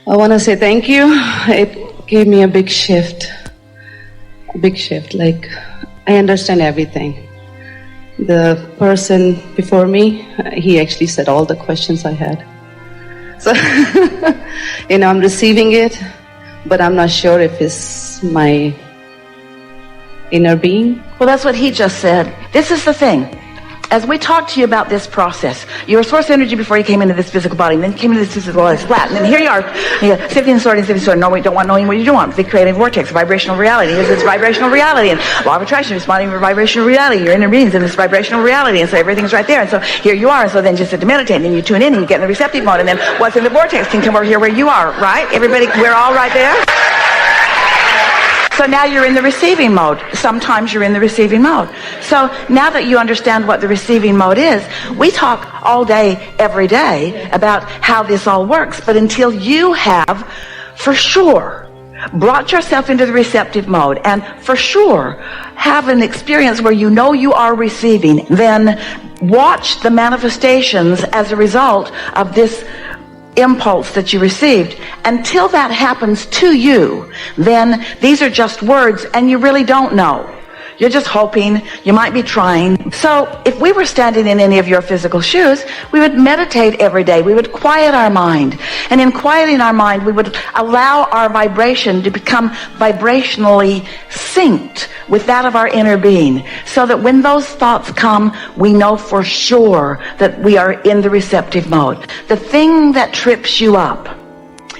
I want to say thank you. It gave me a big shift. A big shift. Like, I understand everything. The person before me, he actually said all the questions I had. So, I'm receiving it, but I'm not sure if it's my inner being. Well, that's what he just said. This is the thing. As we talk to you about this process, you were source energy before you came into this physical body, and then you came into this physical body flat, and then here you are, sifting and sorting, no, we don't want knowing what you don't want. The creative vortex, vibrational reality. Here's this vibrational reality, and law of attraction, responding to vibrational reality. Your inner being's in this vibrational reality, and so everything's right there, and so here you are, and so then just to meditate, and then you tune in, and you get in the receptive mode, and then what's in the vortex can come over here where you are, right? Everybody, we're all right there? So now you're in the receiving mode. Sometimes you're in the receiving mode. So now that you understand what the receiving mode is, we talk all day, every day about how this all works. But until you have, for sure, brought yourself into the receptive mode and for sure have an experience where you know you are receiving, then watch the manifestations as a result of this impulse that you received. Until that happens to you, then these are just words and you really don't know. You're just hoping, you might be trying. So if we were standing in any of your physical shoes, we would meditate every day. We would quiet our mind. And in quieting our mind, we would allow our vibration to become vibrationally synced with that of our inner being. So that when those thoughts come, we know for sure that we are in the receptive mode. The thing that trips you up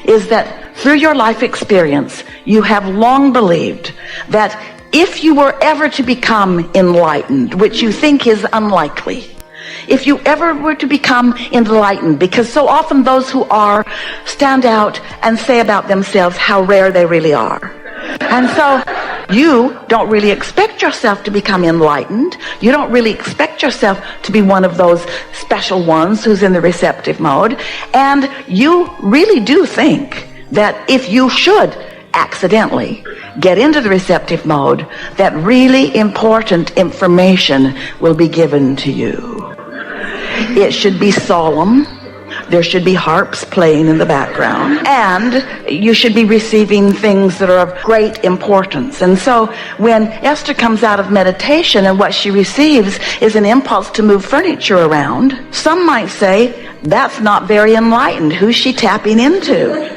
is that through your life experience, you have long believed that if you were ever to become enlightened, which you think is unlikely, if you ever were to become enlightened, because so often those who are stand out and say about themselves how rare they really are. And so you don't really expect yourself to become enlightened. You don't really expect yourself to be one of those special ones who's in the receptive mode. And you really do think that if you should accidentally get into the receptive mode, that really important information will be given to you. It should be solemn. There should be harps playing in the background, and you should be receiving things that are of great importance. And so when Esther comes out of meditation and what she receives is an impulse to move furniture around, some might say, that's not very enlightened. Who's she tapping into?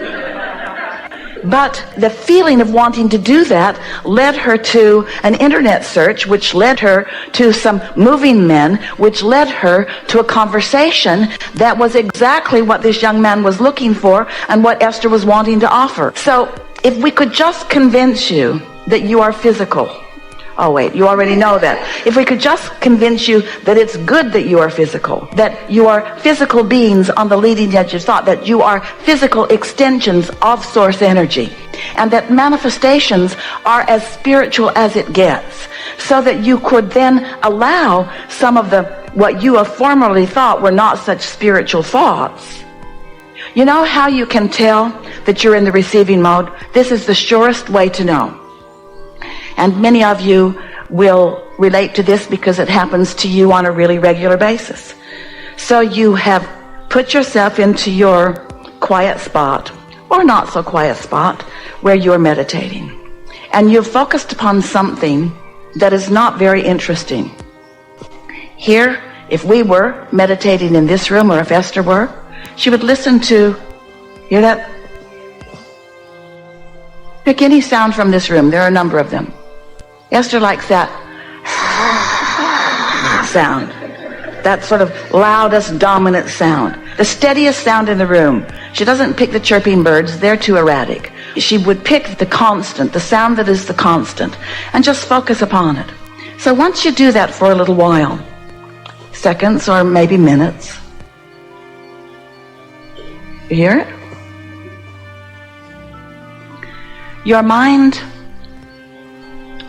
But the feeling of wanting to do that led her to an internet search, which led her to some moving men, which led her to a conversation that was exactly what this young man was looking for and what Esther was wanting to offer. So if we could just convince you that you are physical. Oh wait, you already know that. If we could just convince you that it's good that you are physical, that you are physical beings on the leading edge of thought, that you are physical extensions of source energy, and that manifestations are as spiritual as it gets, so that you could then allow some of the what you have formerly thought were not such spiritual thoughts. You know how you can tell that you're in the receiving mode? This is the surest way to know. And many of you will relate to this because it happens to you on a really regular basis. So you have put yourself into your quiet spot, or not so quiet spot, where you're meditating. And you've focused upon something that is not very interesting. Here, if we were meditating in this room, or if Esther were, she would listen to, hear that? Pick any sound from this room. There are a number of them. Esther likes that sound, that sort of loudest, dominant sound, the steadiest sound in the room. She doesn't pick the chirping birds. They're too erratic. She would pick the constant, the sound that is the constant, and just focus upon it. So once you do that for a little while, seconds or maybe minutes, you hear it? Your mind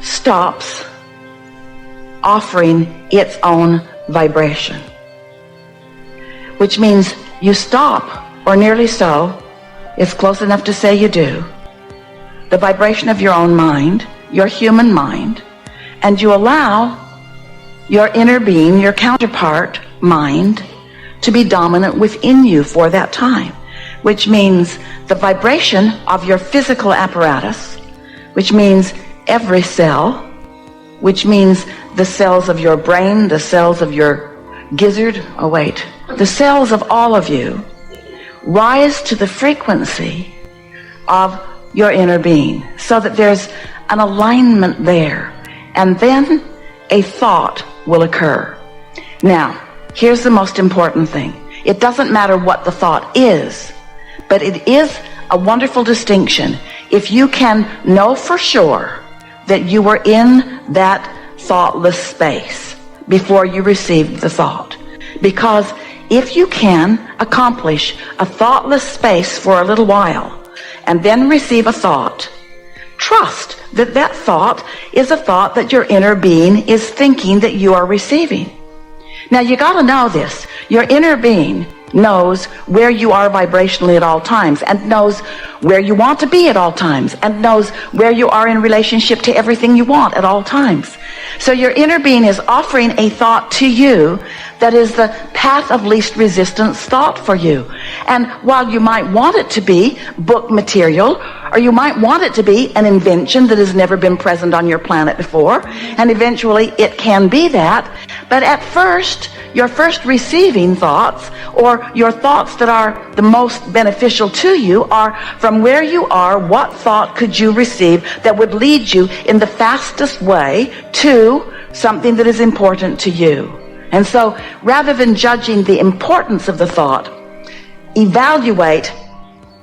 stops offering its own vibration, which means you stop, or nearly so, it's close enough to say you do, the vibration of your own mind, your human mind, and you allow your inner being, your counterpart mind, to be dominant within you for that time. which means the vibration of your physical apparatus, which means every cell, which means the cells of your brain, the cells of your gizzard, the cells of all of you rise to the frequency of your inner being, so that there's an alignment there, and then a thought will occur. Now, here's the most important thing. It doesn't matter what the thought is, but it is a wonderful distinction if you can know for sure that you were in that thoughtless space before you received the thought. Because if you can accomplish a thoughtless space for a little while and then receive a thought, trust that that thought is a thought that your inner being is thinking that you are receiving. Now you got to know this. Your inner being knows where you are vibrationally at all times, and knows where you want to be at all times, and knows where you are in relationship to everything you want at all times. So your inner being is offering a thought to you that is the path of least resistance thought for you. And while you might want it to be book material, or you might want it to be an invention that has never been present on your planet before, and eventually it can be that, but at first, your first receiving thoughts, or your thoughts that are the most beneficial to you, are from where you are, what thought could you receive that would lead you in the fastest way to something that is important to you. And so, rather than judging the importance of the thought, evaluate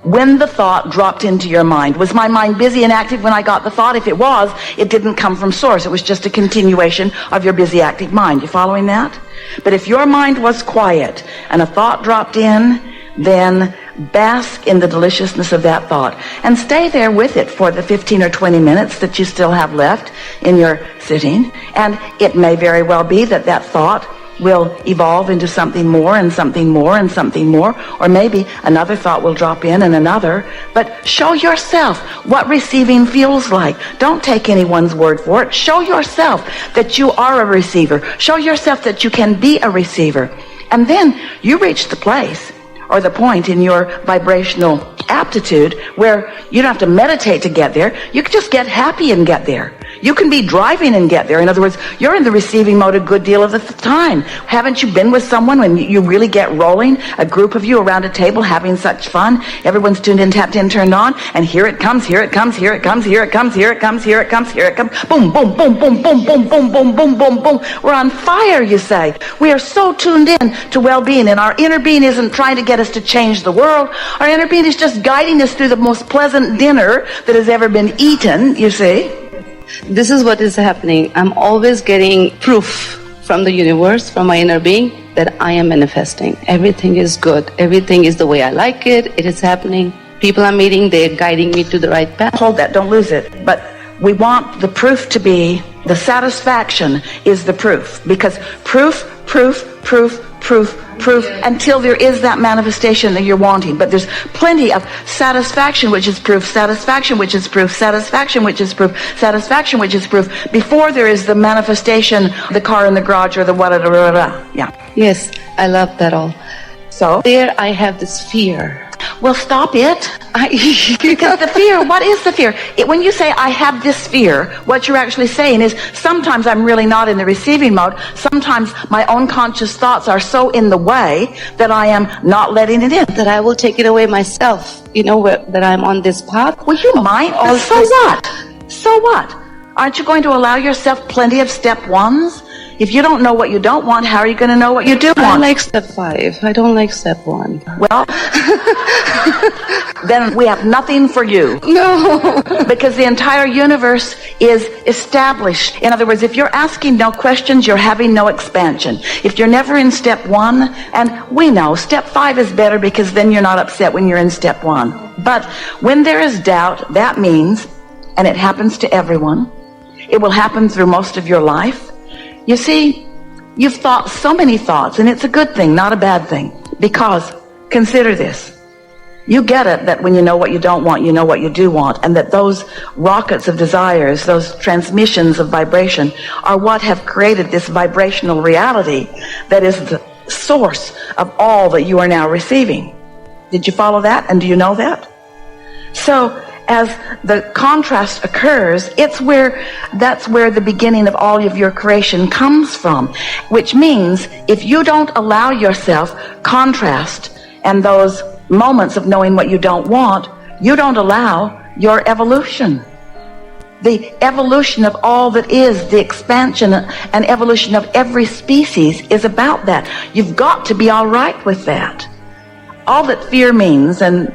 when the thought dropped into your mind. Was my mind busy and active when I got the thought? If it was, it didn't come from source. It was just a continuation of your busy, active mind. You following that? But if your mind was quiet and a thought dropped in, then bask in the deliciousness of that thought and stay there with it for the 15 or 20 minutes that you still have left in your sitting. And it may very well be that that thought will evolve into something more and something more and something more, or maybe another thought will drop in and another. But show yourself what receiving feels like. Don't take anyone's word for it. Show yourself that you are a receiver. Show yourself that you can be a receiver. And then you reach the place or the point in your vibrational aptitude where you don't have to meditate to get there. You can just get happy and get there. You can be driving and get there. In other words, you're in the receiving mode a good deal of the time. Haven't you been with someone when you really get rolling? A group of you around a table having such fun. Everyone's tuned in, tapped in, turned on, and here it comes, here it comes, here it comes, here it comes, here it comes, here it comes, here it comes. Boom, boom, boom, boom, boom, boom, boom, boom, boom, boom, boom. We're on fire, you say. We are so tuned in to well-being, and our inner being isn't trying to get us to change the world. Our inner being is just guiding us through the most pleasant dinner that has ever been eaten, you see. This is what is happening. I'm always getting proof from the universe, from my inner being, that I am manifesting. Everything is good. Everything is the way I like it. It is happening. People I'm meeting, they're guiding me to the right path. Hold that, don't lose it. But we want the proof to be, the satisfaction is the proof. Because proof, until there is that manifestation that you're wanting. But there's plenty of satisfaction, which is proof, satisfaction, which is proof, satisfaction, which is proof, satisfaction, which is proof, before there is the manifestation, the car in the garage or the whatever. Yeah. Yes, I love that all. So there I have this fear. Well, stop it. Because the fear, what is the fear? When you say, I have this fear, what you're actually saying is, sometimes I'm really not in the receiving mode. Sometimes my own conscious thoughts are so in the way that I am not letting it in. That I will take it away myself, that I'm on this path. Well, you might. So what? So what? Aren't you going to allow yourself plenty of step ones? If you don't know what you don't want, how are you going to know what you do want? I like step 5. I don't like step 1. Well, then we have nothing for you. No. Because the entire universe is established. In other words, if you're asking no questions, you're having no expansion. If you're never in step 1, and we know step 5 is better because then you're not upset when you're in step 1. But when there is doubt, that means, and it happens to everyone, it will happen through most of your life. You see, you've thought so many thoughts, and it's a good thing, not a bad thing. Because, consider this, you get it that when you know what you don't want, you know what you do want, and that those rockets of desires, those transmissions of vibration, are what have created this vibrational reality that is the source of all that you are now receiving. Did you follow that? And do you know that? So as the contrast occurs, that's where the beginning of all of your creation comes from, which means if you don't allow yourself contrast and those moments of knowing what you don't want, you don't allow your evolution. The evolution of all that is, the expansion and evolution of every species is about that. You've got to be all right with that. All that fear means, and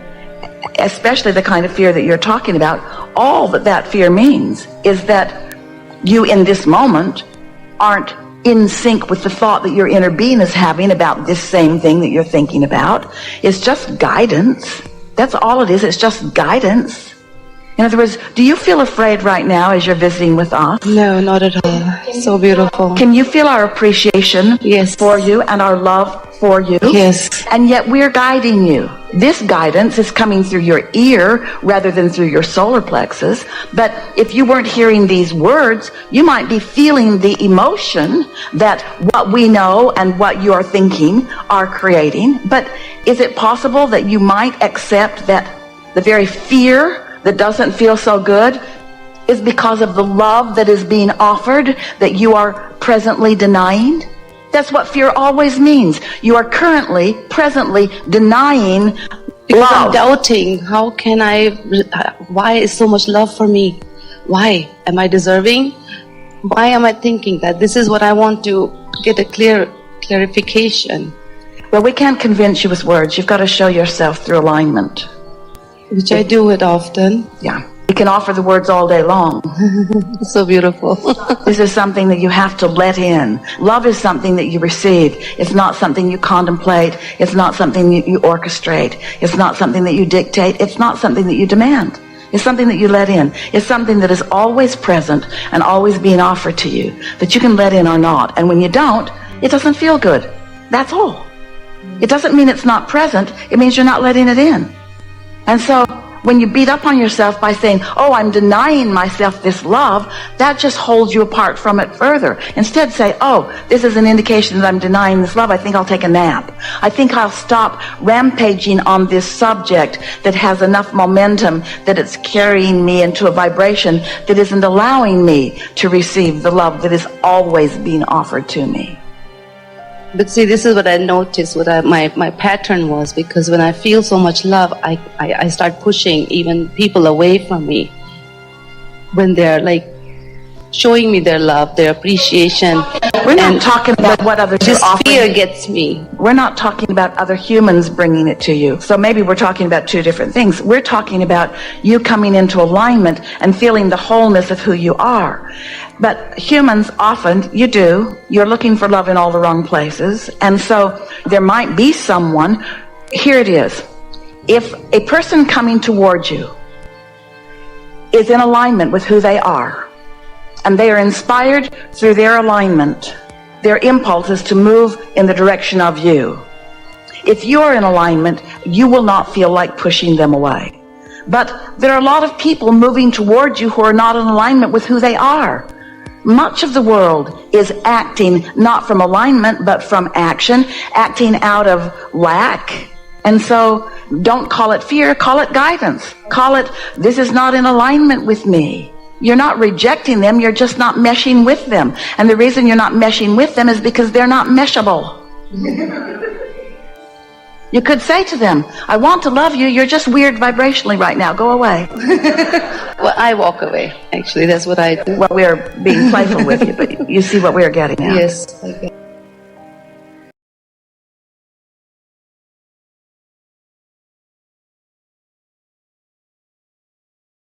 especially the kind of fear that you're talking about, all that fear means is that you in this moment aren't in sync with the thought that your inner being is having about this same thing that you're thinking about. It's just guidance. That's all it is. It's just guidance. In other words, do you feel afraid right now as you're visiting with us? No, not at all. So beautiful. Can you feel our appreciation Yes. for you and our love for you? Yes. And yet we're guiding you. This guidance is coming through your ear rather than through your solar plexus. But if you weren't hearing these words, you might be feeling the emotion that what we know and what you're thinking are creating. But is it possible that you might accept that the very fear that doesn't feel so good is because of the love that is being offered that you are presently denying? That's what fear always means. You are presently denying Because love. I'm doubting, why is so much love for me? Why? Am I deserving? Why am I thinking that? This is what I want to get a clarification. Well, we can't convince you with words. You've got to show yourself through alignment. Which I do it often. Yeah. You can offer the words all day long. So beautiful. This is something that you have to let in. Love is something that you receive. It's not something you contemplate. It's not something you orchestrate. It's not something that you dictate. It's not something that you demand. It's something that you let in. It's something that is always present and always being offered to you, that you can let in or not. And when you don't, it doesn't feel good. That's all. It doesn't mean it's not present. It means you're not letting it in. And so when you beat up on yourself by saying, oh, I'm denying myself this love, that just holds you apart from it further. Instead say, oh, this is an indication that I'm denying this love. I think I'll take a nap. I think I'll stop rampaging on this subject that has enough momentum that it's carrying me into a vibration that isn't allowing me to receive the love that is always being offered to me. But see, this is what I noticed, my pattern was, because when I feel so much love, I start pushing even people away from me. When they're like showing me their love, their appreciation. We're not talking about what others are offering. This fear gets me. We're not talking about other humans bringing it to you. So maybe we're talking about two different things. We're talking about you coming into alignment and feeling the wholeness of who you are. But humans often, you're looking for love in all the wrong places. And so there might be someone, here it is. If a person coming towards you is in alignment with who they are, and they are inspired through their alignment, their impulse is to move in the direction of you. If you're in alignment, you will not feel like pushing them away. But there are a lot of people moving towards you who are not in alignment with who they are. Much of the world is acting not from alignment, but from action, acting out of lack. And so don't call it fear, call it guidance. Call it, this is not in alignment with me. You're not rejecting them, you're just not meshing with them. And the reason you're not meshing with them is because they're not meshable. You could say to them, I want to love you, you're just weird vibrationally right now, go away. Well, I walk away, actually, that's what I do. Well, we're being playful with you, but you see what we're getting at. Yes.